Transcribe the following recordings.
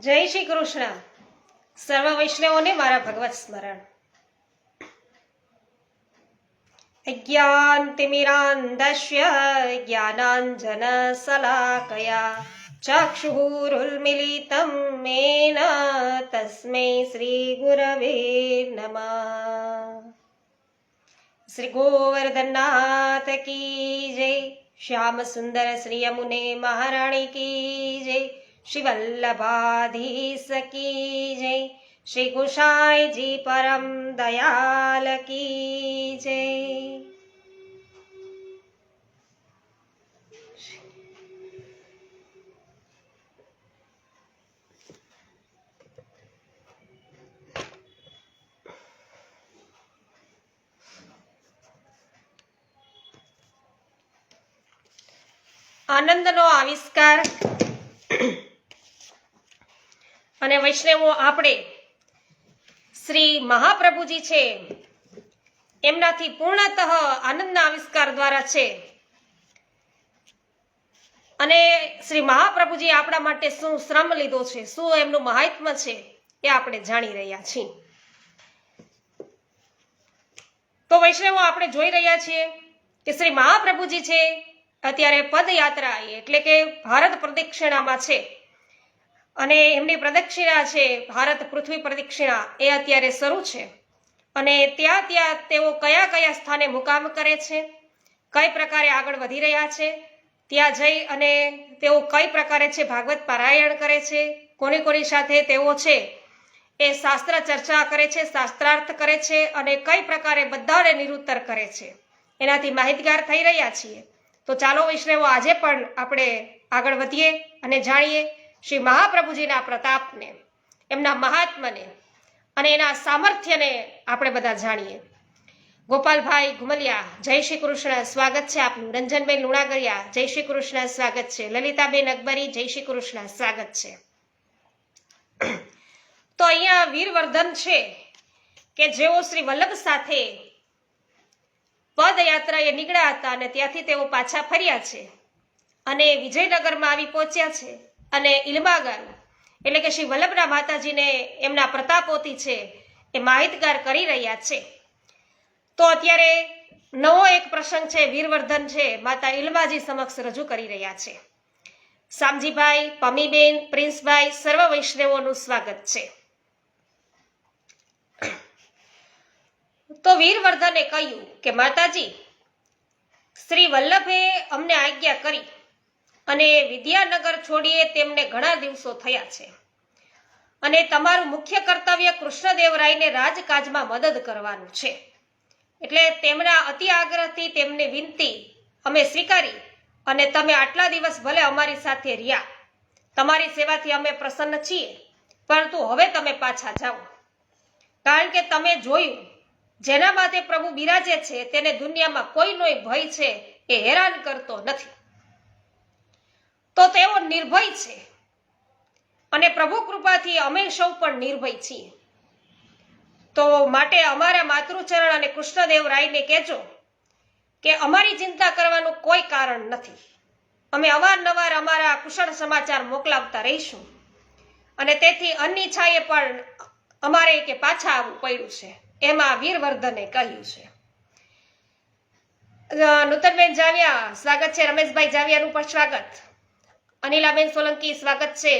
જય શ્રી કૃષ્ણ. સર્વ વૈષ્ણવોને મારા ભગવત સ્મરણ. અજ્ઞાનતિમિરાન્ધસ્ય જ્ઞાનાંજન શલાકયા ચક્ષુરુન્મિલિतं મેન તસ્મૈ શ્રી ગુરવે નમઃ. શ્રી ગોવર્ધનનાથ કી જય. શ્યામ સુંદર શ્રી યમુને મહારાણી કી જય. શ્રી વલ્લભાધીશ કી જય. શ્રી ગુસાઈજી પરમ દયાલ કી જય. આનંદનો આવિષ્કાર અને વૈષ્ણવો આપણે શ્રી મહાપ્રભુજી છે એમનાથી પૂર્ણતઃ આનંદના આવિષ્કાર દ્વારા છે. અને શ્રી મહાપ્રભુજી આપણા માટે શું શ્રમ લીધો છે, શું એમનું મહાત્મ્ય છે એ આપણે જાણી રહ્યા છીએ. તો વૈષ્ણવો આપણે જોઈ રહ્યા છીએ કે શ્રી મહાપ્રભુજી છે અત્યારે પદયાત્રા એટલે કે ભારત પ્રદક્ષિણામાં છે અને એમની પ્રદક્ષિણા છે ભારત પૃથ્વી પ્રદક્ષિણા એ અત્યારે શરૂ છે. અને ત્યાં તેઓ કયા કયા સ્થાને મુકામ કરે છે, કઈ પ્રકારે આગળ વધી રહ્યા છે, ત્યાં જઈ અને તેઓ કઈ પ્રકારે છે ભાગવત પારાયણ કરે છે, કોની કોની સાથે તેઓ છે એ શાસ્ત્ર ચર્ચા કરે છે, શાસ્ત્રાર્થ કરે છે અને કઈ પ્રકારે બધાને નિરુત્તર કરે છે, એનાથી માહિતગાર થઈ રહ્યા છીએ. તો ચાલો વૈષ્ણવો આજે પણ આપણે આગળ વધીએ અને જાણીએ શ્રી મહાપ્રભુજીના પ્રતાપને, એમના મહાત્મને અને એના સામર્થ્યને આપણે બધા જાણીએ. ગોપાલભાઈ ઘુમલિયા જય શ્રી કૃષ્ણ, સ્વાગત છે આપનું. રંજનબેન લુણાગરિયા જય શ્રી કૃષ્ણ, સ્વાગત છે. લલિતાબેન અકબરી જય શ્રી કૃષ્ણ, સ્વાગત છે. તો અહીંયા વીરવર્ધન છે કે જેઓ શ્રી વલ્લભ સાથે પદયાત્રાએ નીકળ્યા હતા અને ત્યાંથી તેઓ પાછા ફર્યા છે અને વિજયનગરમાં આવી પહોંચ્યા છે અને ઇલમાગર એટલે કે શ્રી વલ્લભના માતાજીને એમના પ્રતાપોથી છે એ માહિતગાર કરી રહ્યા છે. તો અત્યારે નવો એક પ્રસંગ છે, વીરવર્ધન છે માતા ઇલમાજી સમક્ષ રજૂ કરી રહ્યા છે. શામજીભાઈ, પમીબેન, પ્રિન્સભાઈ સર્વ વૈષ્ણવોનું સ્વાગત છે. તો વીરવર્ધને કહ્યું કે માતાજી, શ્રી વલ્લભે અમને આજ્ઞા કરી અને વિદ્યાનગર છોડીએ તેમને ઘણા દિવસો થયા છે અને તમારું મુખ્ય કર્તવ્ય કૃષ્ણદેવરાયને રાજકાજમાં મદદ કરવાનું છે. એટલે તેમના અતિ આગ્રહથી તેમની વિનંતી અમે સ્વીકારી અને તમે આટલા દિવસ ભલે અમારી સાથે રહ્યા, તમારી સેવાથી અમે પ્રસન્ન છીએ, પરંતુ હવે તમે પાછા જાઓ, કારણ કે તમે જોયું જેના માથે પ્રભુ બિરાજે છે તેને દુનિયામાં કોઈનો ભય છે એ હેરાન કરતો નથી. તો તેઓ નિર્ભય છે અને પ્રભુ કૃપાથી અમે સૌ પણ નિર્ભય છીએ. તો માટે અમારા માતૃચરણ અને કૃષ્ણદેવરાયને કહેજો કે અમારી ચિંતા કરવાનું કોઈ કારણ નથી. અમે અવારનવાર અમારા કુશળ સમાચાર મોકલાવતા રહીશું અને તેથી અનિચ્છાએ પણ અમારે કે પાછા આવવું પડ્યું છે, એમાં વીરવર્ધને કહ્યું છે. નૂતનબેન જાવિયા સ્વાગત છે. રમેશભાઈ જાવિયાનું પણ સ્વાગત. અનિલાબેન સોલંકી સ્વાગત છે.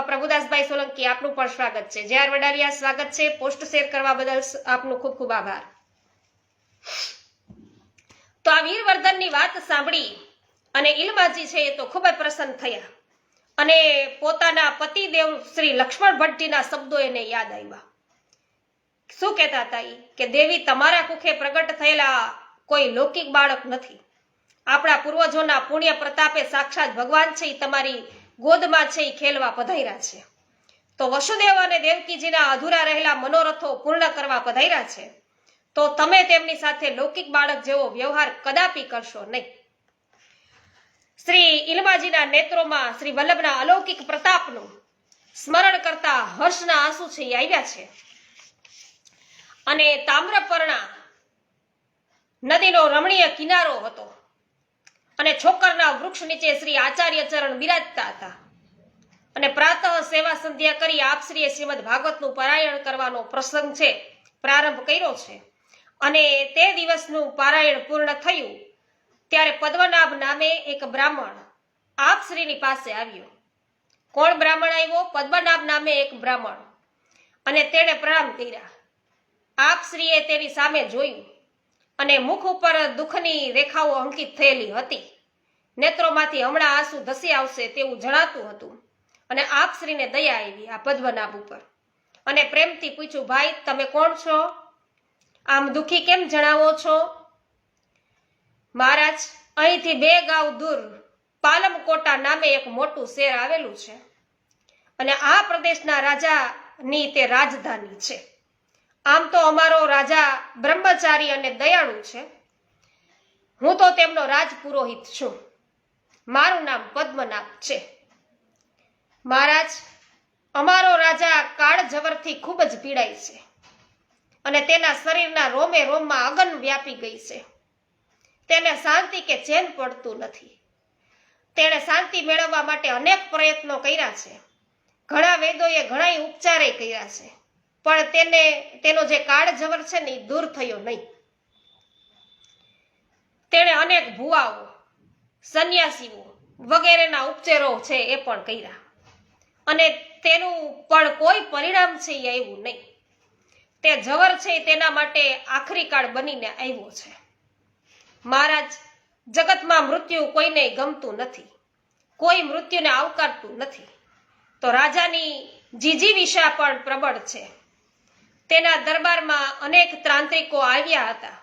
પ્રભુદાસભાઈ સોલંકી આપનું પણ સ્વાગત છે. જે આર વડાલિયા સ્વાગત છે. પોસ્ટ શેર કરવા બદલ આપનું ખૂબ ખૂબ આભાર. તો આ વીરવર્ધનની વાત સાંભળી અને ઇલમાજી છે એ તો ખૂબ જ પ્રસન્ન થયા અને પોતાના પતિદેવ શ્રી લક્ષ્મણ ભટ્ટજીના શબ્દો એને યાદ આવ્યા. શું કહેતા હતા કે દેવી, તમારા કુખે પ્રગટ થયેલા કોઈ લૌકિક બાળક નથી. આપણા પૂર્વજોના પુણ્ય પ્રતાપે સાક્ષાત ભગવાન છે એ તમારી ગોદમાં છે એ ખેલવા પધાર્યા છે. તો વસુદેવ અને દેવકીજીના અધૂરા રહેલા મનોરથો પૂર્ણ કરવા પધાર્યા છે. તો તમે તેમની સાથે લૌકિક બાળક જેવો વ્યવહાર કદાપી કરશો નહીં. શ્રી ઇલમાજીના નેત્રોમાં શ્રી વલ્લભના અલૌકિક પ્રતાપનું સ્મરણ કરતા હર્ષના આંસુ છે એ આવ્યા છે. અને તામ્રપર્ણા નદીનો રમણીય કિનારો હતો અને છોકરના વૃક્ષ નીચે શ્રી આચાર્ય ચરણ બિરાજતા હતા અને પ્રાતઃ સેવા સંધ્યા કરી આપશ્રીએ શ્રીમદ ભાગવતનું પારાયણ કરવાનો પ્રસંગ છે પ્રારંભ કર્યો છે. અને તે દિવસનું પારાયણ પૂર્ણ થયું ત્યારે પદ્મનાભ નામે એક બ્રાહ્મણ આપશ્રીની પાસે આવ્યો. કોણ બ્રાહ્મણ આવ્યો? પદ્મનાભ નામે એક બ્રાહ્મણ. અને તેણે પ્રણામ કર્યા. આપશ્રીએ તેની સામે જોયું અને મુખ ઉપર દુઃખની રેખાઓ અંકિત થયેલી હતી. નેત્રોમાંથી હમણાં આંસુ ધસી આવશે તેવું જણાતું હતું. અને આપશ્રીને દયા આવી આ પદ્મનાભ ઉપર અને પ્રેમથી પૂછ્યું, ભાઈ તમે કોણ છો? આમ દુઃખી કેમ જણાવો છો? મહારાજ, અહીંથી 2 ગાંવ દૂર પાલમકોટા નામે એક મોટું શહેર આવેલું છે અને આ પ્રદેશના રાજાની તે રાજધાની છે. આમ તો અમારો રાજા બ્રહ્મચારી અને દયાળુ છે. હું તો તેમનો રાજપુરોહિત છું. મારું નામ પદ્મનાભ છે. મહારાજ, અમારો રાજા કાળજવરથી ખૂબ જ પીડાય છે અને તેના શરીરના રોમે રોમમાં અગન વ્યાપી ગઈ છે. તેને શાંતિ કે ચેન પડતું નથી. તેણે શાંતિ મેળવવા માટે અનેક પ્રયત્નો કર્યા છે. ઘણા વેદોએ ઘણા ઉપચારે કર્યા છે, પણ તેનો જે કાળજવર છે ને એ દૂર થયો નહીં. તેણે અનેક ભુવાઓ, સંન્યાસીઓ વગેરેના ઉપચારો છે એ પણ કર્યા અને તેનું પણ કોઈ પરિણામ છે એ આવ્યું નહીં. તે જવર છે તેના માટે આખરી કાળ બનીને આવ્યો છે. મહારાજ, જગતમાં મૃત્યુ કોઈને ગમતું નથી. કોઈ મૃત્યુને આવકારતું નથી. તો રાજાની જીજીવિષા પણ પ્રબળ છે. તેના દરબારમાં અનેક તાંત્રિકો આવ્યા હતા.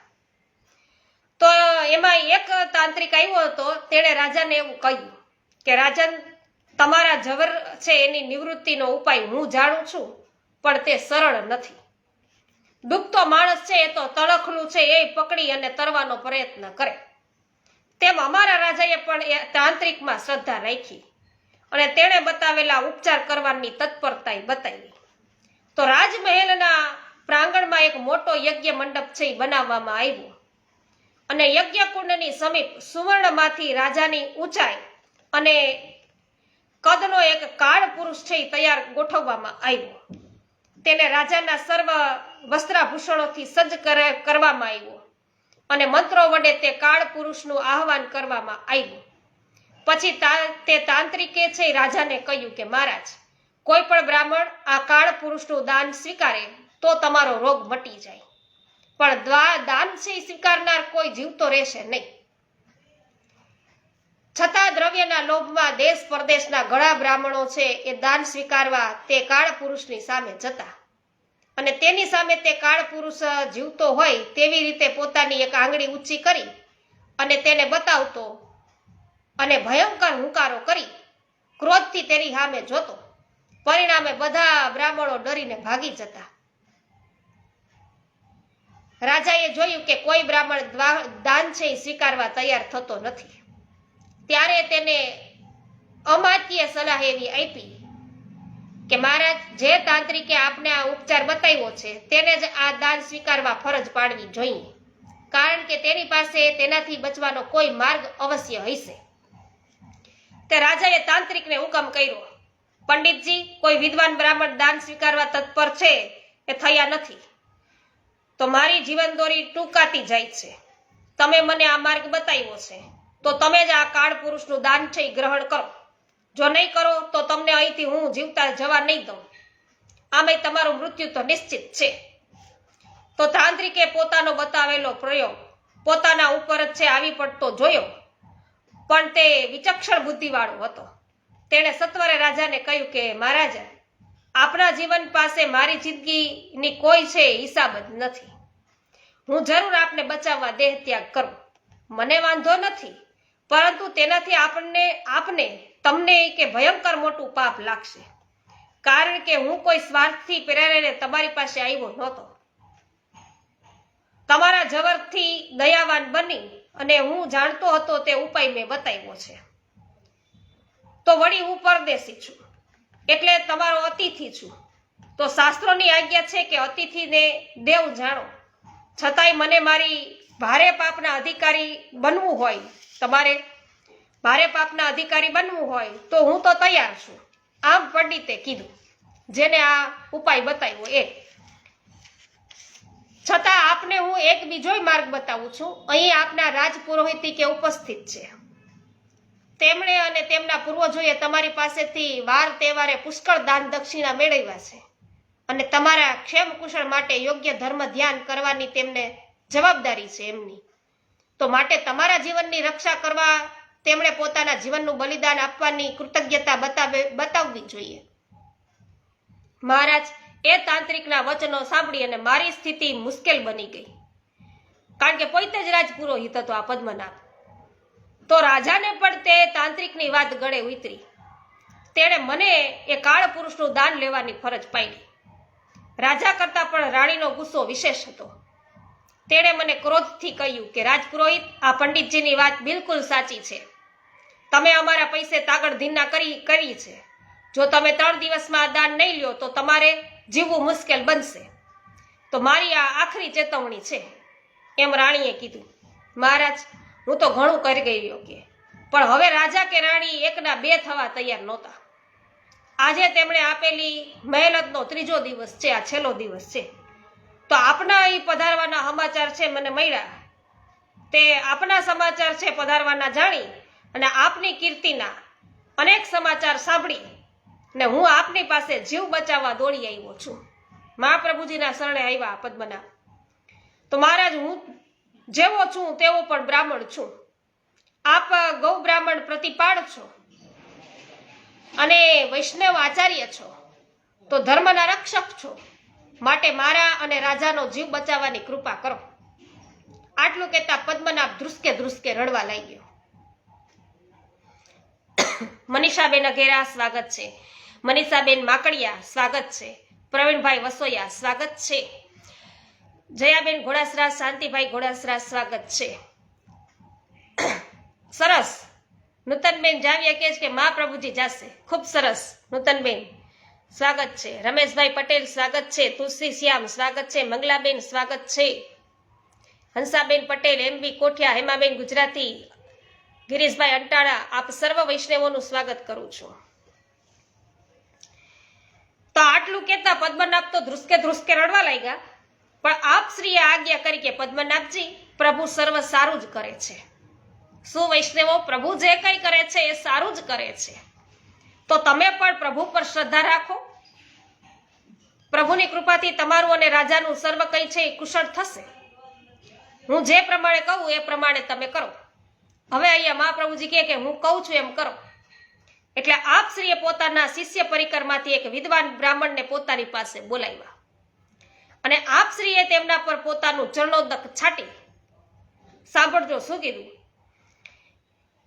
તો એમાં એક તાંત્રિક આવ્યો હતો. તેણે રાજાને એવું કહ્યું કે રાજન, તમારા જવર છે એની નિવૃત્તિનો ઉપાય હું જાણું છું, પણ તે સરળ નથી. ડૂબતો માણસ છે એ તો તળખલું છે એ પકડી અને તરવાનો પ્રયત્ન કરે. તેમ અમારા રાજાએ પણ એ તાંત્રિકમાં શ્રદ્ધા રાખી અને તેણે બતાવેલા ઉપચાર કરવાની તત્પરતા બતાવી. તો રાજમહેલના પ્રાંગણમાં એક મોટો યજ્ઞ મંડપ છે એ બનાવવામાં આવ્યો અને યજ્ઞકુંડની સમીપ સુવર્ણમાંથી રાજાની ઊંચાઈ અને કદનો એક કાળ પુરુષ છે એ તૈયાર ગોઠવવામાં આવ્યો. તેને રાજાના સર્વ વસ્ત્રાભૂષણોથી સજ્જ કરવામાં આવ્યો અને મંત્રો વડે તે કાળ પુરુષનું આહવાન કરવામાં આવ્યું. પછી તે તાંત્રિકે છે રાજાને કહ્યું કે મહારાજ, કોઈ પણ બ્રાહ્મણ આ કાળ પુરુષનું દાન સ્વીકારે તો તમારો રોગ મટી જાય, પણ દાન છે સ્વીકારનાર કોઈ જીવતો રહેશે નહીં. છતાં દ્રવ્યના લોભમાં દેશ પરદેશના ઘણા બ્રાહ્મણો છે એ દાન સ્વીકારવા તે કાળ પુરુષની સામે જતા અને તેની સામે તે કાળ પુરુષ જીવતો હોય તેવી રીતે પોતાની એક આંગળી ઊંચી કરી અને તેને બતાવતો અને ભયંકર હુંકારો કરી ક્રોધથી તેની સામે જોતો. પરિણામે બધા બ્રાહ્મણો ડરીને ભાગી જતા. રાજાએ જોયું કે કોઈ બ્રાહ્મણ દાન છે એ સ્વીકારવા તૈયાર થતો નથી. ત્યારે તેને અમાત્ય સલાહ એવી આપી કે મહારાજ, જે તાંત્રિકે આપને આ ઉપચાર બતાવ્યો છે તેને જ આ દાન સ્વીકારવા ફરજ પાડવી જોઈએ, કારણ કે તેની પાસે તેનાથી બચવાનો કોઈ માર્ગ અવશ્ય હશે. તે રાજાએ તાંત્રિકને હુકમ કર્યો, પંડિતજી, કોઈ વિદ્વાન બ્રાહ્મણ દાન સ્વીકારવા તત્પર છે એ થયા નથી, તો મારી જીવન દોરી ટૂંકાતી જાય છે. તમે મને આ માર્ગ બતાવ્યો છે તો તમે જ આ કાળ પુરુષનું દાન છે એ ગ્રહણ કરો. જો નહીં કરો તો તમને અહીંથી હું જીવતા જવા નહીં દઉં. આમે તમારું મૃત્યુ તો નિશ્ચિત છે. તો તાંત્રિકે પોતાનો બતાવેલો પ્રયોગ પોતાના ઉપર જ છે આવી પડતો જોયો, પણ તે વિચક્ષણ બુદ્ધિવાળો હતો. તેણે સત્વરે રાજાને કહ્યું કે મહારાજ, આપના જીવન પાસે મારી જિંદગીની કોઈ છે હિસાબ જ નથી. હું જરૂર આપને બચાવવા દેહ ત્યાગ કરું, મને વાંધો નથી, પરંતુ તેનાથી આપને તમને કે ભયંકર મોટું પાપ લાગશે, કારણ કે હું કોઈ સ્વાર્થથી પ્રેરાઈને તમારી પાસે આવ્યો નહોતો. તમારા જવરથી દયાવાન બની અને હું જાણતો હતો તે ઉપાય મેં બતાવ્યો છે. તો વળી હું પરદેશી છું એટલે તમારો અતિથિ છું. તો શાસ્ત્રોની આજ્ઞા છે કે અતિથિને દેવ જાણો. છતાંય મને મારી ભારે પાપના અધિકારી બનવું હોય, તમારે ભારે પાપના અધિકારી બનવું હોય તો હું તો તૈયાર છું. આમ પંડિતે કીધું, જેને આ ઉપાય બતાવ્યો એ. છતાં આપને હું એક બીજોય માર્ગ બતાવું છું. અહીં આપના રાજપુરોહિત કે ઉપસ્થિત છે. તેમણે અને તેમના પૂર્વજોએ તમારી પાસેથી વાર તહેવારે પુષ્કળ દાન દક્ષિણા મેળવ્યા છે અને તમારા ક્ષેમ કુશળ માટે યોગ્ય ધર્મ ધ્યાન કરવાની તેમને જવાબદારી છે એમની. તો માટે તમારા જીવનની રક્ષા કરવા તેમણે પોતાના જીવનનું બલિદાન આપવાની કૃતજ્ઞતા બતાવવી જોઈએ. મહારાજ, એ તાંત્રિકના વચનો સાંભળી અને મારી સ્થિતિ મુશ્કેલ બની ગઈ, કારણ કે પોતે જ રાજપુરોહિત હતો આ પદ્મનાભ. તો રાજાને પણ તે તાંત્રિકની વાત ગળે ઉતરી. તેણે મને એ કાળ પુરુષનું દાન લેવાની ફરજ પાડી. રાજા કરતા પણ રાણીનો ગુસ્સો વિશેષ હતો. તેણે મને ક્રોધથી કહ્યું કે રાજપુરોહિત, આ પંડિતજીની વાત બિલકુલ સાચી છે. તમે અમારા પૈસે તાગડધીના કરી છે. જો તમે 3 દિવસમાં આ દાન નહીં લ્યો તો તમારે જીવવું મુશ્કેલ બનશે. તો મારી આ આખરી ચેતવણી છે, એમ રાણીએ કીધું. મહારાજ, હું તો ઘણું કરી ગયો કે, પણ હવે રાજા કે રાણી એકના બે થવા તૈયાર નહોતા. આજે તેમણે આપેલી મહેનતનો 3જો દિવસ છે, આ છેલ્લો દિવસ છે. તો આપના અહીં પધારવાના સમાચાર છે મને મળ્યા. તે આપના સમાચાર છે પધારવાના જાણી અને આપની કીર્તિના અનેક સમાચાર સાંભળી ને હું આપની પાસે જીવ બચાવવા દોડી આવ્યો છું. મહાપ્રભુજીના શરણે આવ્યા પદ્મનાભ. તો મહારાજ, હું જેવો છું તેવો પણ બ્રાહ્મણ છું. આપ ગૌ બ્રાહ્મણ પ્રતિપાળ છો અને વૈષ્ણવ આચાર્ય છો, તો ધર્મના રક્ષક છો. માટે મારા અને રાજાનો જીવ બચાવવાની કૃપા કરો. આટલું કહેતા પદ્મનાભ ધ્રુસકે રડવા લાગ્યો. મનીષાબેન અઘેરા સ્વાગત છે. મનીષાબેન માકડિયા સ્વાગત છે. પ્રવીણભાઈ વસોયા સ્વાગત છે. જયાબેન ઘોડાસરા, શાંતિભાઈ ઘોડાસરા સ્વાગત છે. સરસ. નૂતનબેન જાવ્યા કહે છે કે મહાપ્રભુજી જાશે. ખૂબ સરસ નૂતનબેન, સ્વાગત છે. રમેશભાઈ પટેલ સ્વાગત છે. તુલસી શ્યામ સ્વાગત છે. મંગલાબેન સ્વાગત છે. હંસાબેન પટેલ, એમબી કોઠિયા, હેમાબેન ગુજરાતી, ગિરીશભાઈ અંટાળા, આપ સર્વ વૈષ્ણવોનું સ્વાગત કરું છું. તો આટલું કહેતા પદ્મનાભ તો ધ્રુસકે રડવા લાગ્યા. પણ આપ શ્રીએ આજ્ઞા કરી કે પદ્મનાભજી, પ્રભુ સર્વ સારું જ કરે છે. શું વૈષ્ણવો, પ્રભુ જે કંઈ કરે છે એ સારું જ કરે છે. તો તમે પણ પ્રભુ પર શ્રદ્ધા રાખો. પ્રભુની કૃપાથી તમારું અને રાજાનું સર્વ કંઈ છે એ કુશળ થશે. હું જે પ્રમાણે કહું એ પ્રમાણે તમે કરો. હવે અહીંયા મહાપ્રભુજી કહે કે હું કહું છું એમ કરો. એટલે આપ શ્રીએ પોતાના શિષ્ય પરિકરમાંથી એક વિદ્વાન બ્રાહ્મણને પોતાની પાસે બોલાવ્યા અને આપ શ્રીએ તેમના પર પોતાનું ચરણોદક છાટી. સાંભળજો શું કીધું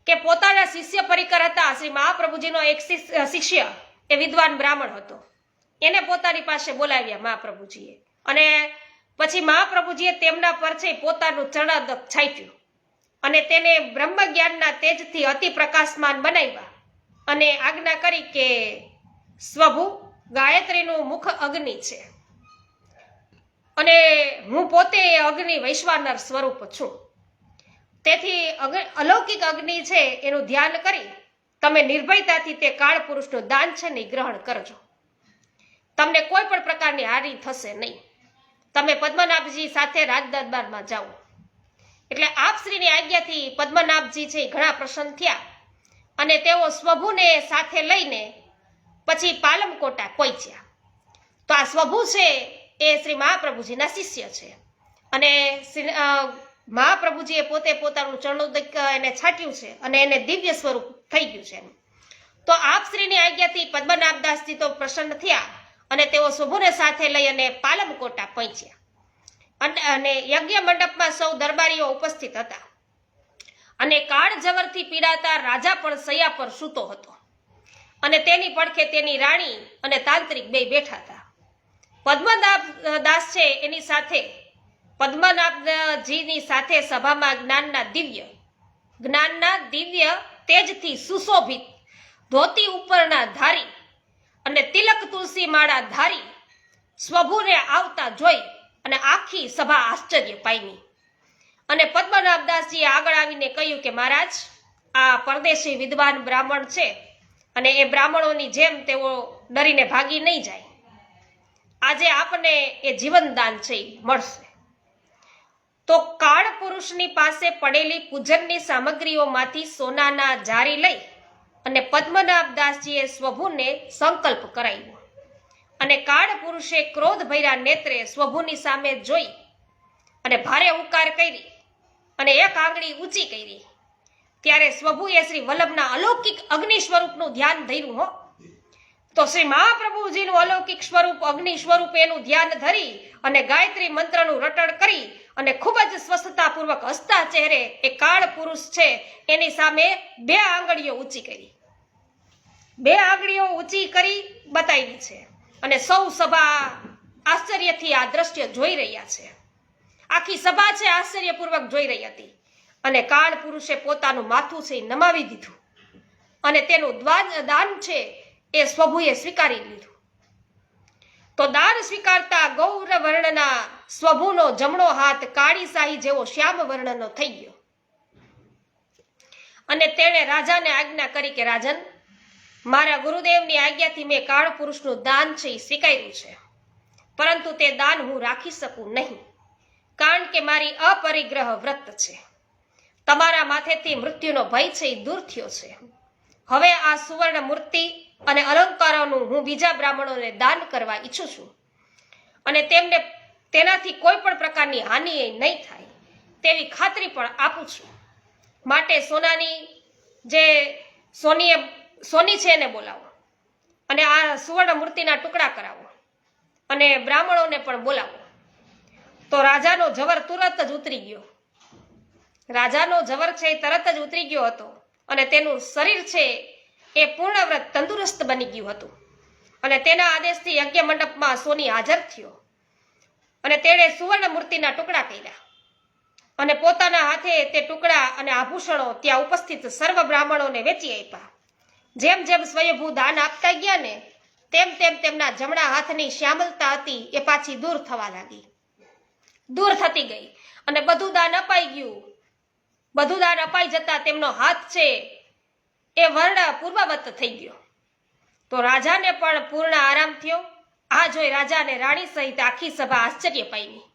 કે પોતાના શિષ્ય પરિકર હતા. શ્રી મહાપ્રભુજીનો એક શિષ્ય એ વિદ્વાન બ્રાહ્મણ હતો. એને પોતાની પાસે બોલાવ્યા મહાપ્રભુજીએ અને પછી મહાપ્રભુજીએ તેમના પર છે પોતાનું ચરણોદક છાટ્યું અને તેને બ્રહ્મ જ્ઞાનના તેજથી અતિ પ્રકાશમાન બનાવ્યા અને આજ્ઞા કરી કે સ્વભુ ગાયત્રીનું મુખ અગ્નિ છે અને હું પોતે અગ્નિ વૈશ્વાનર સ્વરૂપ છું. તેથી અલૌકિક અગ્નિ છે એનું ધ્યાન કરી તમે નિર્ભયતાથી તે કાળ પુરુષનું દાન છે ને ગ્રહણ કરજો. તમને કોઈ પણ પ્રકારની હાનિ થશે નહીં. તમે પદ્મનાભજી સાથે રાજ દરબારમાં જાઓ. એટલે આપ શ્રીની આજ્ઞાથી પદ્મનાભજી છે ઘણા પ્રસન્ન થયા અને તેઓ સ્વભુને સાથે લઈને પછી પાલમકોટા પહોંચ્યા. તો આ સ્વભુ છે એ શ્રી મહાપ્રભુજીના શિષ્ય છે અને મહાપ્રભુજીએ પોતે પોતાનું ચરણોદક એને છાટ્યું છે અને એને દિવ્ય સ્વરૂપ થઈ ગયું છે. તો આપ શ્રીની આજ્ઞાથી પદ્મનાભદાસજી તો પ્રસન્ન થયા અને તેઓ સ્વભુને સાથે લઈ અને પાલમકોટા પહોંચ્યા અને યજ્ઞ મંડપમાં સૌ દરબારીઓ ઉપસ્થિત હતા અને કાળ જવરથી પીડાતા રાજા પણ શૈયા પર સૂતો હતો અને તેની પડખે તેની રાણી અને તાંત્રિક બે બેઠા હતા. પદ્મનાભ દાસ છે એની સાથે પદ્મનાભજીની સાથે સભામાં જ્ઞાનના દિવ્ય તેજથી સુશોભિત ધોતી ઉપરના ધારી અને તિલક તુલસી માળા ધારી સ્વભુને આવતા જોઈ અને આખી સભા આશ્ચર્ય પામી અને પદ્મનાભદાસજીએ આગળ આવીને કહ્યું કે મહારાજ, આ પરદેશી વિદ્વાન બ્રાહ્મણ છે અને એ બ્રાહ્મણોની જેમ તેઓ ડરીને ભાગી નહીં જાય. આજે આપને એ જીવનદાન છે એ મળશે. તો કાળ પુરુષની પાસે પડેલી પૂજનની સામગ્રીઓમાંથી સોનાના જારી લઈ અને પદ્મનાભદાસજીએ સ્વભુને સંકલ્પ કરાવ્યો. અને કાળ પુરુષે ક્રોધ ભર્યા નેત્રે સ્વભુની સામે જોઈ અને ભારે ઉકાર કરી અને એક આંગળી ઊંચી કરી. ત્યારે સ્વભુએ શ્રી વલ્લભના અલૌકિક અગ્નિ સ્વરૂપનું ધ્યાન ધર્યું. હો તો શ્રી મહાપ્રભુજીનું અલૌકિક સ્વરૂપ અગ્નિ સ્વરૂપ એનું ધ્યાન ધરી અને ગાયત્રી મંત્રનું રટણ કરી અને ખૂબ જ સ્વસ્થતાપૂર્વક હસતા ચહેરે એ કાળ પુરુષ છે એની સામે 2 આંગળીઓ ઊંચી કરી. 2 આંગળીઓ ઊંચી કરી બતાવી છે અને સૌ સભા આશ્ચર્યથી આ દ્રશ્ય જોઈ રહ્યા છે. આખી સભા છે આશ્ચર્યપૂર્વક જોઈ રહી હતી. અને કાળ પુરુષે પોતાનું માથું છે નમાવી દીધું અને તેનું દાન છે એ સ્વભુએ સ્વીકારી લીધું. તો દાન સ્વીકારતા ગૌર વર્ણના સ્વભુનો જમણો હાથ કાળી શાહી જેવો શ્યામ વર્ણનો થઈ ગયો. અને તેણે રાજાને આજ્ઞા કરી કે રાજન, મારા ગુરુદેવની આજ્ઞાથી મેં કાળ પુરુષનું દાન છે એ સ્વીકાર્યું છે, પરંતુ તે દાન હું રાખી શકું નહીં, કારણ કે મારી અપરિગ્રહ વ્રત છે. તમારા માથેથી મૃત્યુનો ભય છે એ દૂર થયો છે. હવે આ સુવર્ણ મૂર્તિ અને અલંકારોનું હું બીજા બ્રાહ્મણોને દાન કરવા ઈચ્છું છું અને તેમને તેનાથી કોઈ પણ પ્રકારની હાનિ નહીં થાય તેવી ખાતરી પણ આપું છું. માટે સોનાની જે સોની છે એને બોલાવો અને આ સુવર્ણ મૂર્તિના ટુકડા કરાવો અને બ્રાહ્મણોને પણ બોલાવો. તો રાજાનો જવર તુરત જ ઉતરી ગયો. રાજાનો જવર છે એ તરત જ ઉતરી ગયો હતો અને તેનું શરીર છે એ પૂર્ણવ્રત તંદુરસ્ત બની ગયું હતું. અને તેના આદેશથી યજ્ઞ મંડપમાં સોની હાજર થયો અને તેણે સુવર્ણ મૂર્તિના ટુકડા કર્યા અને પોતાના હાથે તે ટુકડા અને આભૂષણો ત્યાં ઉપસ્થિત સર્વ બ્રાહ્મણોને વેચી આપ્યા. જેમ જેમ સ્વયંભૂ દાન આપતા ગયા ને તેમ તેમ તેમના જમણા હાથની શ્યામલતા હતી એ પાછી દૂર થવા લાગી, દૂર થતી ગઈ અને બધું દાન અપાઈ ગયું. બધું દાન અપાઈ જતા તેમનો હાથ છે એ વર્ણ પૂર્વવત થઈ ગયો. તો રાજાને પણ પૂર્ણ આરામ થયો. આ જોઈ રાજા અને રાણી સહિત આખી સભા આશ્ચર્ય પામી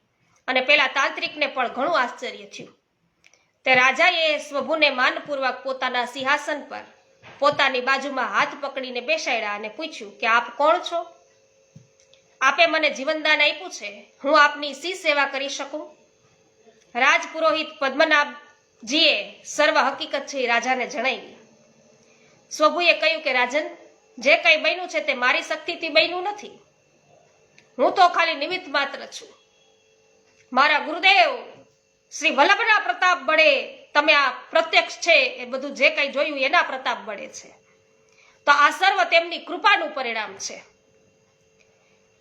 અને પેલા તાંત્રિકને પણ ઘણું આશ્ચર્ય થયું. તે રાજાએ સ્વભુને માનપૂર્વક પોતાના સિંહાસન પર પોતાની બાજુમાં હાથ પકડીને બેસાડ્યા અને પૂછ્યું કે આપ કોણ છો? આપે મને જીવનદાન આપ્યું છે, હું આપની શી સેવા કરી શકું? રાજપુરોહિત પદ્મનાભજીએ સર્વ હકીકત છે રાજાને જણાવી. સ્વભુએ કહ્યું કે રાજન, જે કંઈ બન્યું છે તે મારી શક્તિથી બન્યું નથી. હું તો ખાલી નિમિત્ત માત્ર છું. મારા ગુરુદેવ શ્રી વલ્લભના પ્રતાપ બળે તમે આ પ્રત્યક્ષ છે એ બધું જે કંઈ જોયું એના પ્રતાપ બળે છે. તો આ સર્વ તેમની કૃપાનું પરિણામ છે.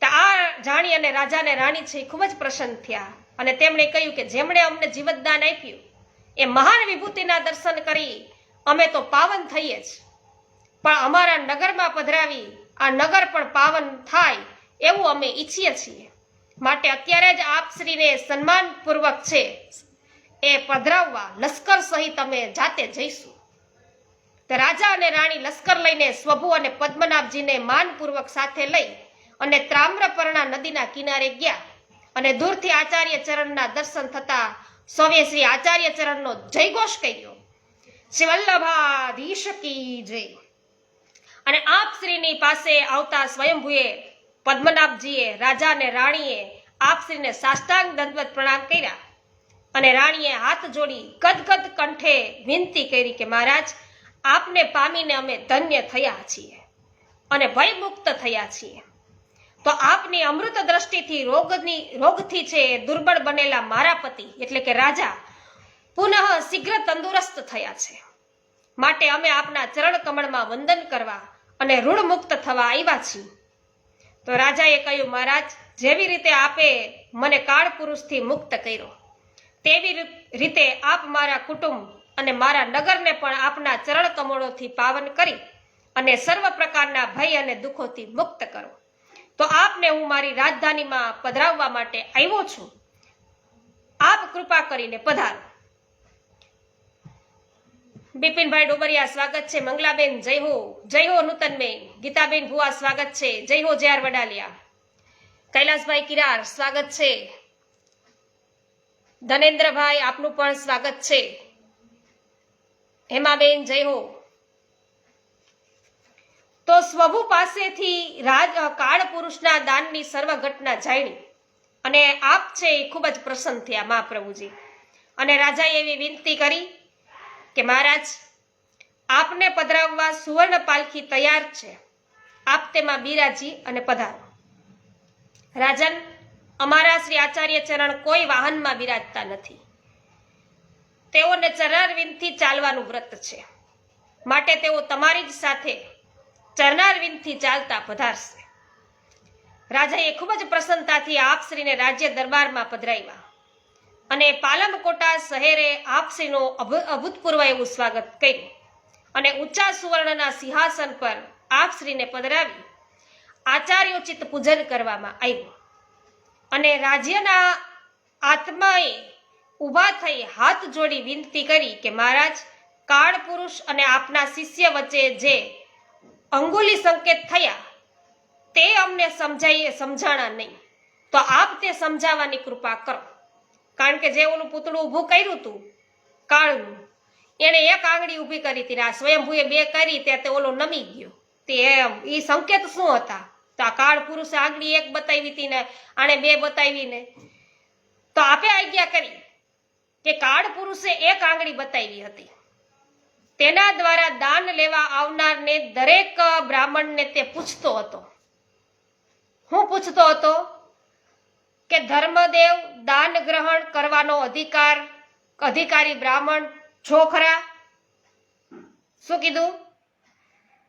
તો આ જાણી અને રાજા અને રાણી છે ખૂબ જ પ્રસન્ન થયા અને તેમણે કહ્યું કે જેમણે અમને જીવતદાન આપ્યું એ મહાન વિભૂતિના દર્શન કરી અમે તો પાવન થઈએ જ, પણ અમારા નગરમાં પધરાવી આ નગર પણ પાવન થાય એવું અમે ઈચ્છીએ છીએ. માટે અત્યારે જ આપશ્રીને સન્માનપૂર્વક છે એ પધરાવવા લશ્કર સહિત અમે જાતે જઈશું. તો રાજા અને રાણી લશ્કર લઈને સ્વભુ અને પદ્મનાભજીને માનપૂર્વક સાથે લઈ અને ત્રામ્રપર્ણા નદીના કિનારે ગયા અને દૂરથી આચાર્ય ચરણના દર્શન થતા સૌએ શ્રી આચાર્ય ચરણનો જયઘોષ કર્યો. શ્રી વલ્લભાધીશ કી જય. અને આપશ્રીની પાસે આવતા સ્વયંભુએ પદ્મનાભજીએ રાજા અને રાણીએ આપશ્રીને સાષ્ટાંગ દંડવત પ્રણામ કર્યા અને રાણીએ હાથ જોડી ગદગદ કંઠે વિનંતી કરી કે મહારાજ, આપને પામીને અમે ધન્ય થયા છીએ અને ભયમુક્ત થયા છીએ. તો આપની અમૃત દ્રષ્ટિથી રોગથી છે દુર્બળ બનેલા મારા પતિ એટલે કે રાજા પુનઃ શીઘ્ર તંદુરસ્ત થયા છે. માટે અમે આપના ચરણ કમળમાં વંદન કરવા અને ઋણ મુક્ત થવા આવ્યા છીએ. તો રાજાએ કહ્યું, મહારાજ, જેવી રીતે આપે મને કાળ પુરુષથી મુક્ત કર્યો તેવી રીતે આપ મારા કુટુંબ અને મારા નગરને પણ આપના ચરણ કમળોથી પાવન કરી અને સર્વ પ્રકારના ભય અને દુઃખોથી મુક્ત કરો. તો આપને હું મારી રાજધાનીમાં પધરાવવા માટે આવ્યો છું. આપ કૃપા કરીને પધારો. બિપિનભાઈ ડોબરિયા સ્વાગત છે. મંગલાબેન જય હો નૂતનબેન. ગીતાબેન ભુવા સ્વાગત છે. જય હો જેઆર વડાલિયા. કૈલાસભાઈ કિરાર સ્વાગત છે. ધનેન્દ્રભાઈ આપનું પણ સ્વાગત છે. હેમાબેન જય હો. તો સ્વભુ પાસેથી કાળ પુરુષના દાનની સર્વ ઘટના જાણી અને આપ છે એ ખૂબ જ પ્રસન્ન થયા મહાપ્રભુજી. અને રાજાએ એવી વિનંતી કરી કે મહારાજ, આપને પધરાવવા સુવર્ણ પાલખી તૈયાર છે, આપ તેમાં બિરાજી અને પધારો. રાજન, અમારા શ્રી આચાર્ય ચરણ કોઈ વાહનમાં બિરાજતા નથી. તેઓને ચરણારવિંદથી ચાલવાનું વ્રત છે, માટે તેઓ તમારી જ સાથે ચરણારવિંદથી ચાલતા પધારશે. રાજાએ ખૂબ જ પ્રસન્નતાથી આપશ્રીને રાજ્ય દરબારમાં પધરાવ્યા અને પાલમકોટા શહેરે આપશ્રીનું અભૂતપૂર્વ એવું સ્વાગત કર્યું અને ઊંચા સુવર્ણના સિંહાસન પર આપશ્રીને પધરાવી આચાર્યોચિત પૂજન કરવામાં આવ્યું. અને રાજ્યના આત્માએ ઊભા થઈ હાથ જોડી વિનંતી કરી કે મહારાજ, કાળ પુરુષ અને આપના શિષ્ય વચ્ચે જે અંગુલી સંકેત થયા તે અમને સમજાણા નહીં, તો આપ તે સમજાવવાની કૃપા કરો. કારણ કે જે ઓલું પૂતળું ઊભું કર્યું હતું કાળનું, એને એક આંગળી ઊભી કરી હતી, આ સ્વયંભૂએ બે કરી તે ઓલો નમી ગયો. તે એ સંકેત શું હતા? તો આ કાળ પુરુષે આંગળી એક બતાવી હતી ને આને બે બતાવી ને, તો આપે આજ્ઞા કરી કે કાળ પુરુષે એક આંગળી બતાવી હતી. તેના દ્વારા દાન લેવા આવનારને દરેક બ્રાહ્મણને તે પૂછતો હતો. હું પૂછતો હતો કે ધર્મદેવ દાન ગ્રહણ કરવાનો અધિકારી બ્રાહ્મણ છો ખરા? શું કીધું?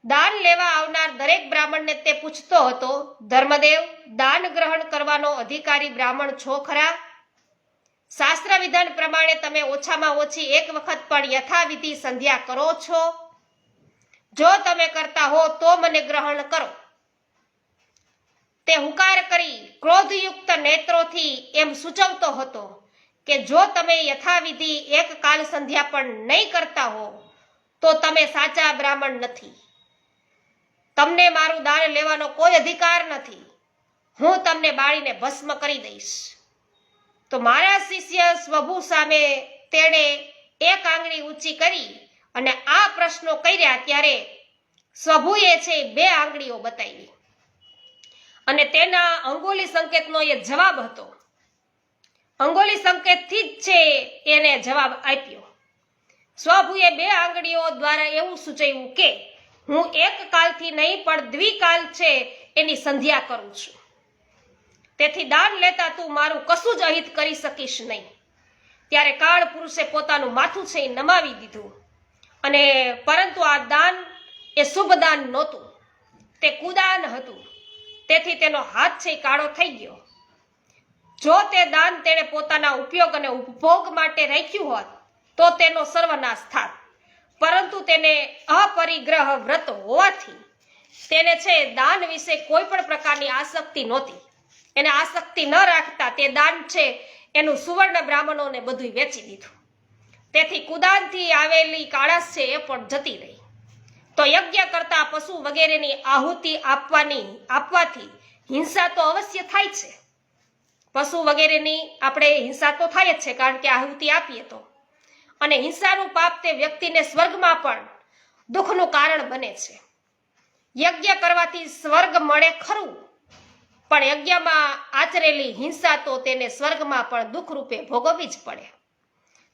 દાન લેવા આવનાર દરેક બ્રાહ્મણને તે પૂછતો હતો, ધર્મદેવ દાન ગ્રહણ કરવાનો અધિકારી બ્રાહ્મણ છો ખરા? શાસ્ત્ર વિધાન પ્રમાણે તમે ઓછામાં ઓછી એક વખત પણ યથાવિધિ સંધ્યા કરો છો? જો તમે કરતા હો તો મને ગ્રહણ કરો. તે હુંકાર કરી ક્રોધયુક્ત નેત્રોથી એમ સૂચવતો હતો કે જો તમે યથાવિધિ એક કાલ સંધ્યા પણ નહીં કરતા હો તો તમે સાચા બ્રાહ્મણ નથી. તમને મારું દાન લેવાનો કોઈ અધિકાર નથી. હું તમને બાળીને ભસ્મ કરી દઈશ. તો મારા શિષ્ય સ્વભુ સામે તેણે એક આંગળી ઊંચી કરી અને આ પ્રશ્નો કર્યા ત્યારે સ્વભુએ છે બે આંગળીઓ બતાવી અને તેના અંગુલી સંકેતનો એ જવાબ હતો. અંગુલી સંકેતથી જ છે એને જવાબ આપ્યો. સ્વભુએ બે આંગળીઓ દ્વારા એવું સૂચવ્યું કે હું એક કાલથી નહીં પણ દ્વિકાલ છે એની સંધ્યા કરું છું. તેથી દાન લેતા તું મારું કશું જ અહિત કરી શકીશ નહીં. ત્યારે કાળ પુરુષે પોતાનું માથું છે એ નમાવી દીધું અને પરંતુ આ દાન એ શુભ દાન નહોતું, તે કુદાન હતું. તેથી તેનો હાથ છે એ કાળો થઈ ગયો. જો તે દાન તેણે પોતાના ઉપયોગ અને ઉપભોગ માટે રાખ્યું હોત તો તેનો સર્વનાશ થાત, પરંતુ તેને અપરિગ્રહ વ્રત હોવાથી તેને છે દાન વિશે કોઈ પણ પ્રકારની આસક્તિ નહોતી. એને આસક્તિ ન રાખતા તે દાન છે એનું સુવર્ણ બ્રાહ્મણોને બધું વેચી દીધું. તેથી કુદાનથી આવેલી કાળાશ છે એ પણ જતી રહી. તો યજ્ઞ કરતા પશુ વગેરેની આહુતિ આપવાથી હિંસા તો અવશ્ય થાય છે. પશુ વગેરેની આપણે હિંસા તો થાય જ છે, કારણ કે આહુતિ આપીએ તો. અને હિંસાનું પાપ તે વ્યક્તિને સ્વર્ગમાં પણ દુઃખનું કારણ બને છે. યજ્ઞ કરવાથી સ્વર્ગ મળે ખરું, પણ યજ્ઞમાં આચરેલી હિંસા તો તેને સ્વર્ગમાં પણ દુઃખ રૂપે ભોગવવી જ પડે.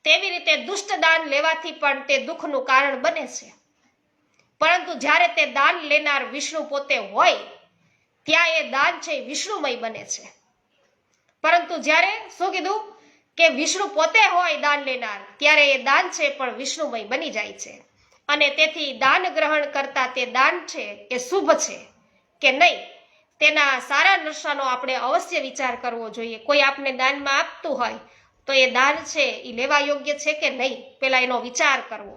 તેવી રીતે દુષ્ટ દાન લેવાથી પણ તે દુઃખનું કારણ બને છે. પરંતુ જ્યારે તે દાન લેનાર વિષ્ણુ પોતે હોય ત્યાં એ દાન છે વિષ્ણુમય બને છે. પરંતુ જ્યારે શું કીધું કે વિષ્ણુ પોતે હોય દાન લેનાર, ત્યારે એ દાન છે પણ વિષ્ણુમય બની જાય છે. અને તેથી દાન ગ્રહણ કરતા તે દાન છે એ શુભ છે કે નહીં તેના સારા નશાનો આપણે અવશ્ય વિચાર કરવો જોઈએ. કોઈ આપને દાનમાં આપતું હોય તો એ દાન છે એ લેવા યોગ્ય છે કે નહીં, પેલા એનો વિચાર કરવો.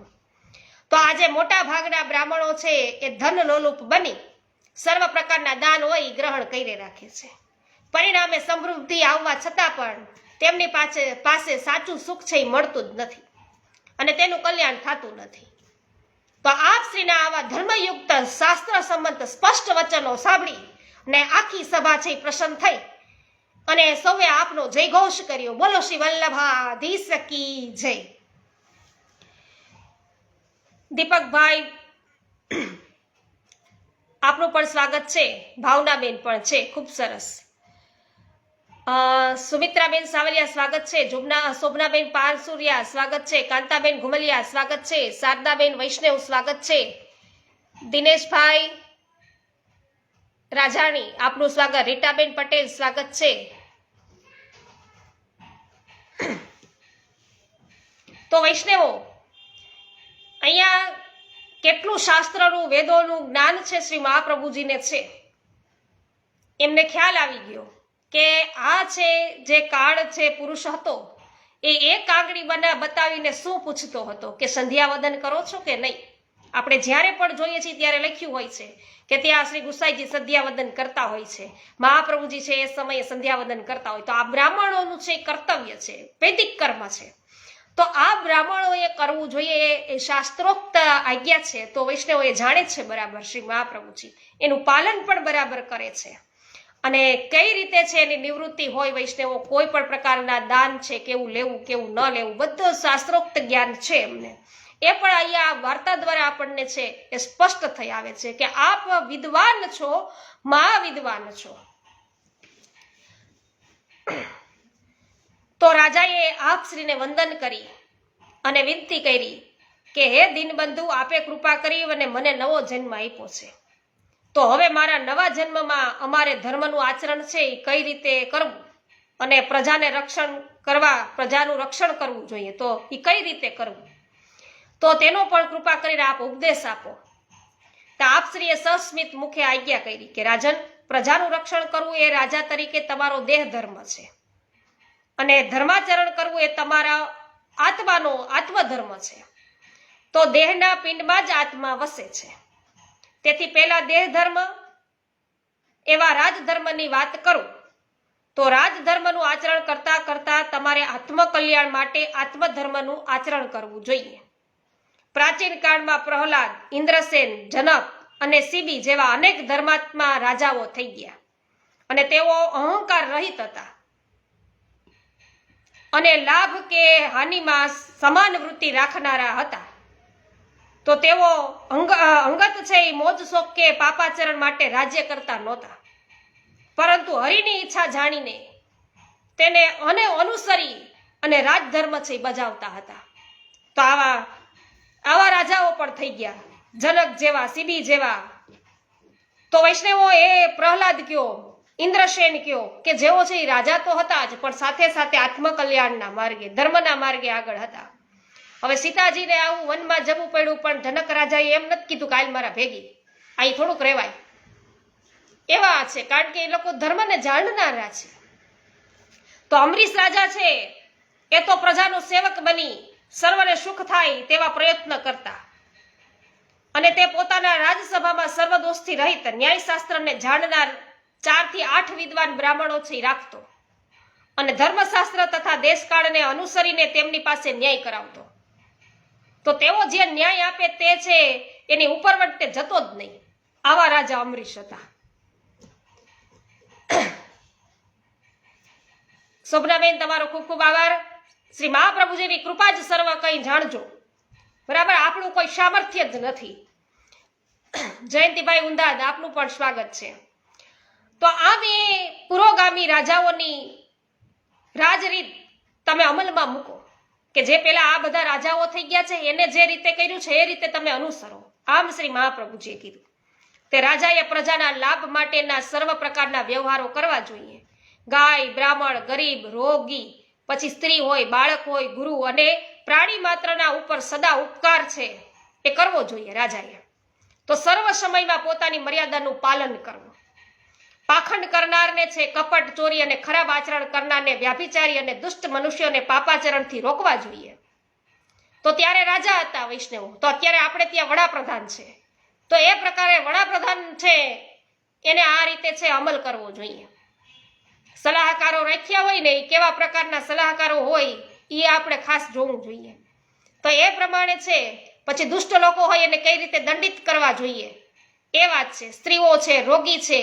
તો આજે મોટા ભાગના બ્રાહ્મણો છે એ ધન લોલુપ બની સર્વ પ્રકારના દાન હોય ગ્રહણ કરી રાખે છે. પરિણામે સમૃદ્ધિ આવવા છતાં પણ તેમની પાસે સાચું સુખ છે એ મળતું જ નથી અને તેનું કલ્યાણ થતું નથી. શ્રીના આવા ધર્મયુક્ત શાસ્ત્ર સંમત સ્પષ્ટ વચનો સાંભળી ને આખી સભા છે પ્રસન્ન થઈ અને સૌએ આપનો જય ઘોષ કર્યો. બોલો શ્રી વલ્લભાધીશ કી જય. દીપકભાઈ આપનું પણ સ્વાગત છે, ભાવનાબેન પણ છે, ખૂબ સરસ. સુમિત્રાબેન સાવલિયા સ્વાગત છે, શોભનાબેન પારસુરિયા સ્વાગત છે, કાંતાબેન ઘુમલિયા સ્વાગત છે, શારદાબેન વૈષ્ણવ સ્વાગત છે, દિનેશભાઈ રાજાણી આપનું સ્વાગત, રીટાબેન પટેલ સ્વાગત છે. તો વૈષ્ણવો, અહીંયા કેટલું શાસ્ત્રનું વેદોનું જ્ઞાન છે શ્રી મહાપ્રભુજીને છે. એમને ખ્યાલ આવી ગયો કે આ છે જે કાળ છે પુરુષ હતો એ એક આંગળી બતાવીને શું પૂછતો હતો કે સંધ્યાવદન કરો છો કે નહીં. આપણે જ્યારે પણ જોઈએ છીએ ત્યારે લખ્યું હોય છે કે ત્યાં શ્રી ગુસાઈજી સંધ્યાવદન કરતા હોય છે, મહાપ્રભુજી છે એ સમયે સંધ્યાવદન કરતા હોય. તો આ બ્રાહ્મણોનું છે કર્તવ્ય છે, વૈદિક કર્મ છે. તો આ બ્રાહ્મણોએ કરવું જોઈએ, એ શાસ્ત્રોક્ત આજ્ઞા છે. તો વૈષ્ણવો એ જાણે છે બરાબર, શ્રી મહાપ્રભુજી એનું પાલન પણ બરાબર કરે છે. અને કઈ રીતે છે એની નિવૃત્તિ હોય વૈષ્ણવો, કોઈ પણ પ્રકારના દાન છે કેવું લેવું કેવું ન લેવું બધું શાસ્ત્રોક્ત જ્ઞાન છે એમને. એ પણ અહીંયા વાર્તા દ્વારા આપણને છે એ સ્પષ્ટ થઈ આવે છે કે આપ વિદ્વાન છો, મહાવિદ્વાન છો. તો રાજાએ આપશ્રીને વંદન કરી અને વિનંતી કરી કે હે દીનબંધુ, આપે કૃપા કરી અને મને નવો જન્મ આપ્યો છે. તો હવે મારા નવા જન્મમાં અમારે ધર્મનું આચરણ છે એ કઈ રીતે કરવું અને પ્રજાનું રક્ષણ કરવું જોઈએ, તો એ કઈ રીતે કરવું, તો તેનો પણ કૃપા કરીને આપ ઉપદેશ આપો. તો આપશ્રીએ સસ્મિત મુખે આજ્ઞા કરી કે રાજન, પ્રજાનું રક્ષણ કરવું એ રાજા તરીકે તમારો દેહ ધર્મ છે અને ધર્માચરણ કરવું એ તમારા આત્મધર્મ છે. તો દેહના પિંડમાં જ આત્મા વસે છે. તેથી પહેલા દેહ ધર્મ એવા રાજધર્મની વાત કરું તો રાજધર્મનું આચરણ કરતા કરતા તમારે આત્મકલ્યાણ માટે આત્મધર્મનું આચરણ કરવું જોઈએ. પ્રાચીન કાળમાં પ્રહલાદ, ઇન્દ્રસેન, જનક અને સીબી જેવા અનેક ધર્માત્મા રાજાઓ થઈ ગયા અને તેઓ અહંકાર રહિત હતા અને લાભ કે હાનિમાં સમાન વૃત્તિ રાખનારા હતા. તો તેઓ અંગત છે એ મોજ શોખ કે પાપાચરણ માટે રાજ્ય કરતા નહોતા, પરંતુ હરિની ઈચ્છા જાણીને તેને અનુસરી અને રાજધર્મ છે બજાવતા હતા. તો આવા રાજાઓ પણ થઈ ગયા, જનક જેવા, સીબી જેવા. તો વૈષ્ણવો એ પ્રહલાદ કયો, ઇન્દ્રસેન કયો કે જેઓ છે એ રાજા તો હતા જ પણ સાથે સાથે આત્મકલ્યાણના માર્ગે, ધર્મના માર્ગે આગળ હતા. હવે સીતાજીને આવું વનમાં જવું પડ્યું પણ જનક રાજાએ એમ નથી કીધું કાલ મારા ભેગી, અહીં થોડુંક રહેવાય. એવા છે કારણ કે એ લોકો ધર્મને જાણનારા છે. તો અમરીશ રાજા છે એ તો પ્રજાનો સેવક બની સર્વને સુખ થાય તેવા પ્રયત્ન કરતા અને તે પોતાના રાજસભામાં સર્વદોષથી રહિત ન્યાયશાસ્ત્રને જાણનાર 4 થી 8 વિદ્વાન બ્રાહ્મણો છે રાખતો અને ધર્મશાસ્ત્ર તથા દેશકાળને અનુસરીને તેમની પાસે ન્યાય કરાવતો. તો તેઓ જે ન્યાય આપે તે છે એની ઉપરવટ તે જતો જ નહીં. આવા રાજા અમરીશ હતા. શોભનાબેન, તમારો ખૂબ ખૂબ આભાર. શ્રી મહાપ્રભુજીની કૃપા જ સર્વ કંઈ જાણજો, બરાબર. આપણું કોઈ સામર્થ્ય જ નથી. જયંતિભાઈ ઉંદાદ આપનું પણ સ્વાગત છે. તો આમ એ પુરોગામી રાજાઓની રાજરીત તમે અમલમાં મૂકો કે જે પેલા આ બધા રાજાઓ થઈ ગયા છે એને જે રીતે કર્યું છે એ રીતે તમે અનુસરો. આમ શ્રી મહાપ્રભુજીએ કીધું. તે રાજાએ પ્રજાના લાભ માટેના સર્વ પ્રકારના વ્યવહારો કરવા જોઈએ. ગાય, બ્રાહ્મણ, ગરીબ, રોગી, પછી સ્ત્રી હોય, બાળક હોય, ગુરુ અને પ્રાણી માત્રના ઉપર સદા ઉપકાર છે એ કરવો જોઈએ રાજાએ. તો સર્વ સમયમાં પોતાની મર્યાદાનું પાલન કરવું. પાખંડ કરનારને છે, કપટ, ચોરી અને ખરાબ આચરણ કરનારને, વ્યાભિચારી અને દુષ્ટ મનુષ્યોને પાપાચરણથી રોકવા જોઈએ. તો ત્યારે રાજા હતા વૈષ્ણવો. તો અત્યારે આપણે ત્યાં વડાપ્રધાન છે. તો એ પ્રકારે વડાપ્રધાન છે એને આ રીતે છે અમલ કરવો જોઈએ. સલાહકારો રાખ્યા હોય ને એ કેવા પ્રકારના સલાહકારો હોય એ આપણે ખાસ જોવું જોઈએ. તો એ પ્રમાણે છે પછી દુષ્ટ લોકો હોય એને કઈ રીતે દંડિત કરવા જોઈએ એ વાત છે. સ્ત્રીઓ છે, રોગી છે,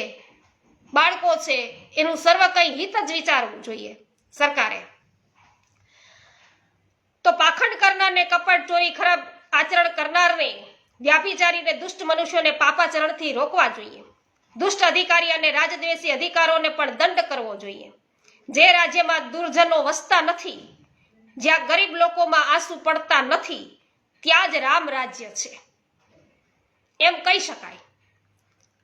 બાળકો છે, એનું સર્વ કંઈ હિત જ વિચારવું જોઈએ સરકારે. તો પાખંડ કરનારને, કપટ, ચોરી, ખરાબ આચરણ કરનારને, વ્યાભિચારીને, દુષ્ટ મનુષ્યોને પાપાચરણથી રોકવા જોઈએ. દુષ્ટ અધિકારી અને રાજદ્વેષી અધિકારોને પણ દંડ કરવો જોઈએ. જે રાજ્યમાં દુર્જનો વસતા નથી, જ્યાં ગરીબ લોકોમાં આંસુ પડતા નથી, ત્યાં જ રામ રાજ્ય છે એમ કહી શકાય.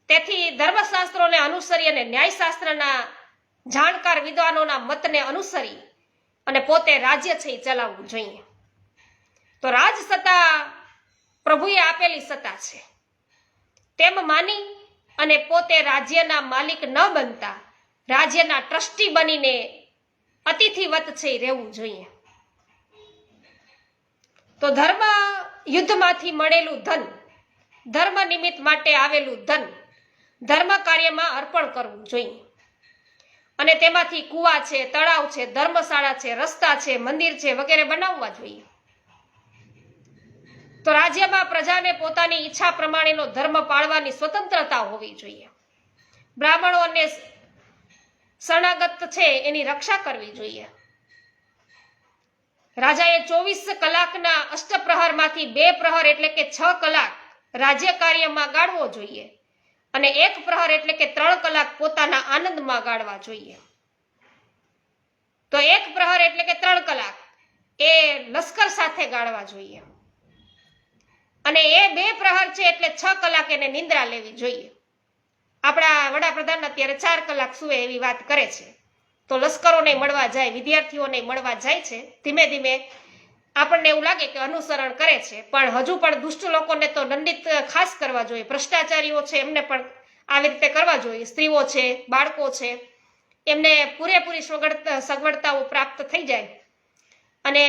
તેથી ધર્મશાસ્ત્રોને અનુસરી અને ન્યાયશાસ્ત્રના જાણકાર વિદ્વાનોના મતને અનુસરી અને પોતે રાજ્ય છે એ ચલાવવું જોઈએ. તો રાજ સત્તા પ્રભુએ આપેલી સત્તા છે તેમ માની અને પોતે રાજ્યના માલિક ન બનતા રાજ્યના ટ્રસ્ટી બનીને અતિથિવત છે રહેવું જોઈએ. તો ધર્મ યુદ્ધમાંથી મળેલું ધન, ધર્મ નિમિત્ત માટે આવેલું ધન ધર્મ કાર્યમાં અર્પણ કરવું જોઈએ. અને તેમાંથી કુવા છે, તળાવ છે, ધર્મશાળા છે, રસ્તા છે, મંદિર છે વગેરે બનાવવા જોઈએ. તો રાજ્યમાં પ્રજાને પોતાની ઈચ્છા પ્રમાણેનો ધર્મ પાળવાની સ્વતંત્રતા હોવી જોઈએ. બ્રાહ્મણો અને શરણાગત છે એની રક્ષા કરવી જોઈએ. રાજાએ 24 કલાકના અષ્ટપ્રહરમાંથી 2 પ્રહર એટલે કે 6 કલાક રાજ્ય કાર્યમાં ગાળવો જોઈએ અને 1 પ્રહર એટલે કે 3 કલાક પોતાના આનંદમાં ગાળવા જોઈએ. તો 1 પ્રહર એટલે કે 3 કલાક એ લશ્કર સાથે ગાળવા જોઈએ અને એ 2 પ્રહર છે એટલે 6 કલાક એને નિંદ્રા લેવી જોઈએ. આપણા વડાપ્રધાન અત્યારે 4 કલાક સુવે એવી વાત કરે છે. તો લશ્કરોને મળવા જાય, વિદ્યાર્થીઓને મળવા જાય છે, ધીમે ધીમે આપણને એવું લાગે કે અનુસરણ કરે છે, પણ હજુ પણ દુષ્ટ લોકોને તો દંડિત ખાસ કરવા જોઈએ. ભ્રષ્ટાચારીઓ છે એમને પણ આવી રીતે કરવા જોઈએ. સ્ત્રીઓ છે, બાળકો છે, એમને પૂરેપૂરી સગવડતાઓ પ્રાપ્ત થઈ જાય અને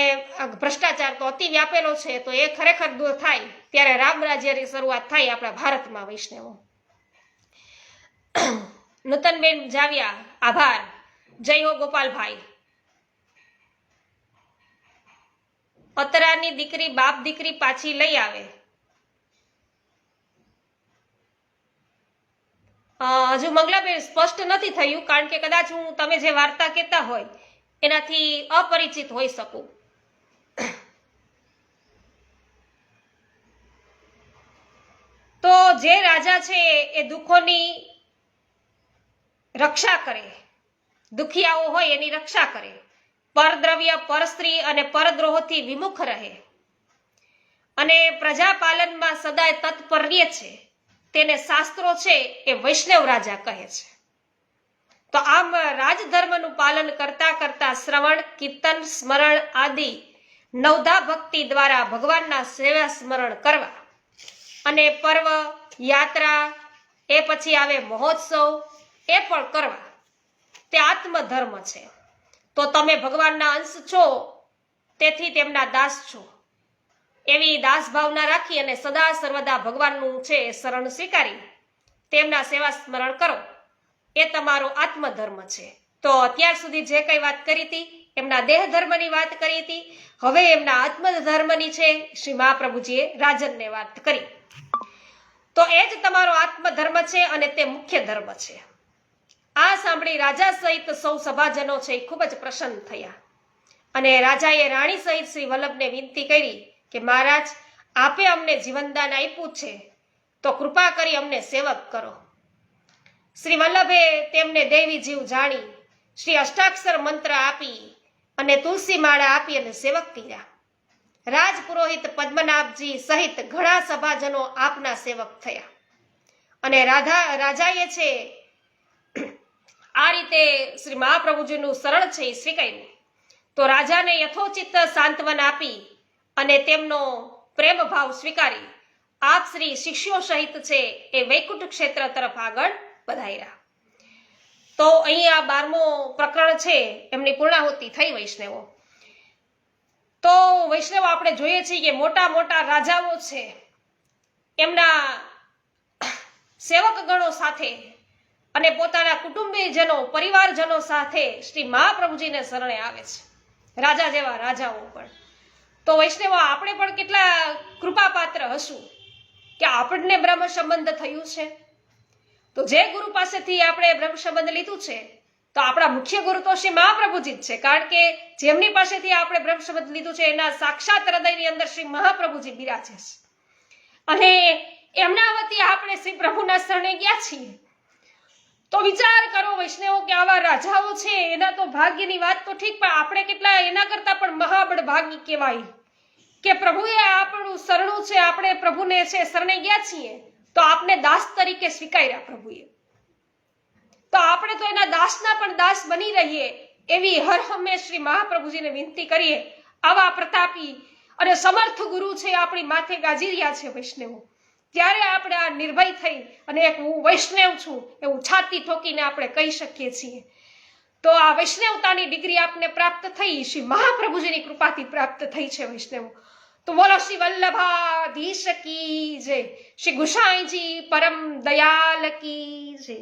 ભ્રષ્ટાચાર તો અતિ વ્યાપેલો છે તો એ ખરેખર દૂર થાય ત્યારે રામ રાજ્યની શરૂઆત થાય આપણા ભારતમાં. વૈષ્ણવો, નૂતનબેન જાવિયા, આભાર. જય હો ગોપાલભાઈ. અતરાની દીકરી બાપ દીકરી પાછી લઈ આવે. હજુ મંગલાબેન સ્પષ્ટ નથી થયું કારણ કે કદાચ હું તમે જે વાર્તા કહેતા હોય એનાથી અપરિચિત હોઈ શકું. તો જે રાજા છે એ દુઃખોની રક્ષા કરે, દુખિયાઓ હોય એની રક્ષા કરે, પરદ્રવ્ય, પરસ્ત્રી અને પરદ્રોહથી વિમુખ રહે અને પ્રજાપાલનમાં સદાય તત્પર રહે છે, તેને શાસ્ત્રો છે એ વૈષ્ણવ રાજા કહે છે. તો આમ રાજધર્મનું પાલન કરતા કરતા શ્રવણ, કીર્તન, સ્મરણ આદિ નવધા ભક્તિ દ્વારા ભગવાનના સેવા સ્મરણ કરવા અને પર્વ, યાત્રા, એ પછી આવે મહોત્સવ, એ પણ કરવા, તે આત્મધર્મ છે. તો તમે ભગવાનના અંશ છો તેથી તેમના દાસ છો એવી દાસ ભાવના રાખી અને સદા સર્વદા ભગવાનનું છે શરણ સ્વીકારી તેમના સેવા સ્મરણ કરો, એ તમારો આત્મધર્મ છે. તો અત્યાર સુધી જે કઈ વાત કરી હતી એમના દેહ ધર્મની વાત કરી હતી, હવે એમના આત્મધર્મની છે શ્રી મહાપ્રભુજીએ રાજનને વાત કરી. તો એ જ તમારો આત્મધર્મ છે અને તે મુખ્ય ધર્મ છે. આ સાંભળી રાજા સહિત સૌ સભાજનો છે એ ખૂબ જ પ્રસન્ન થયા અને રાજાએ રાણી સહિત શ્રી વલ્લભને વિનંતી કરી કે મહારાજ, આપે અમને જીવનદાન આપ્યું છે તો કૃપા કરી અમને સેવક કરો. શ્રી વલ્લભે તેમને દેવી જીવ જાણી શ્રી અષ્ટાક્ષર મંત્ર આપી અને તુલસી માળા આપી અને સેવક કર્યા. રાજ પુરોહિત પદ્મનાભજી સહિત ઘણા સભાજનો આપના સેવક થયા અને રાજાએ છે આ રીતે શ્રી મહાપ્રભુજીનું શરણ છે એ સ્વીકાર્યું. તો રાજાને યથોચિત સાંત્વના આપી અને તેમનો પ્રેમ ભાવ સ્વીકારી આપ શ્રી શિષ્યો સહિત છે એ વૈકુંઠ ક્ષેત્ર તરફ આગળ વધાર્યા. તો અહીં આ 12મો પ્રકરણ છે એમની પૂર્ણાહુતિ થઈ. વૈષ્ણવો, તો વૈષ્ણવ આપણે જોઈએ છીએ કે મોટા મોટા રાજાઓ છે એમના સેવક ગણો સાથે અને પોતાના કુટુંબીજનો, પરિવારજનો સાથે શ્રી મહાપ્રભુજીને શરણે આવે છે. રાજા જેવા રાજાઓ પણ તો વૈષ્ણવો આપણે પણ કેટલા કૃપાપાત્ર હશું કે આપણને બ્રહ્મ સંબંધ થયું છે. તો જે ગુરુ પાસેથી આપણે બ્રહ્મ સંબંધ લીધું છે તો આપણા મુખ્ય ગુરુ તો શ્રી મહાપ્રભુજી જ છે, કારણ કે જેમની પાસેથી આપણે બ્રહ્મ સંબંધ લીધું છે એના સાક્ષાત હૃદયની અંદર શ્રી મહાપ્રભુજી બિરાજે છે અને એમના વતી આપણે શ્રી પ્રભુના શરણે ગયા છીએ. તો વિચાર કરો વૈષ્ણવો કે આવા રાજાઓ છે એના તો ભાગ્યની વાત તો ઠીક, પણ આપણે કેટલા એના કરતા પણ મહાબળ ભાગી કહેવાય કે પ્રભુએ આપણું શરણું છે, આપણે પ્રભુને છે શરણે ગયા છીએ તો આપને દાસ તરીકે સ્વીકાર્યા પ્રભુએ. તો આપણે તો એના દાસના પણ દાસ બની રહીએ એવી હર હંમેશ શ્રી મહાપ્રભુજીને વિનંતી કરીએ. આવા પ્રતાપી અને સમર્થ ગુરુ છે આપણી માથે ગાજી રહ્યા છે વૈષ્ણવો, ત્યારે આપણે આ નિર્ભય થઈ અને એક હું વૈષ્ણવ છું એવું છાતી ઠોકીને આપણે કહી શકીએ છીએ. તો આ વૈષ્ણવતાની ડિગ્રી આપને પ્રાપ્ત થઈ શ્રી મહાપ્રભુજીની કૃપાથી પ્રાપ્ત થઈ છે વૈષ્ણવો. તો બોલો શ્રી વલ્લભાધીશ કી જય, શ્રી ગુસાઈજી પરમ દયાલ કી જય.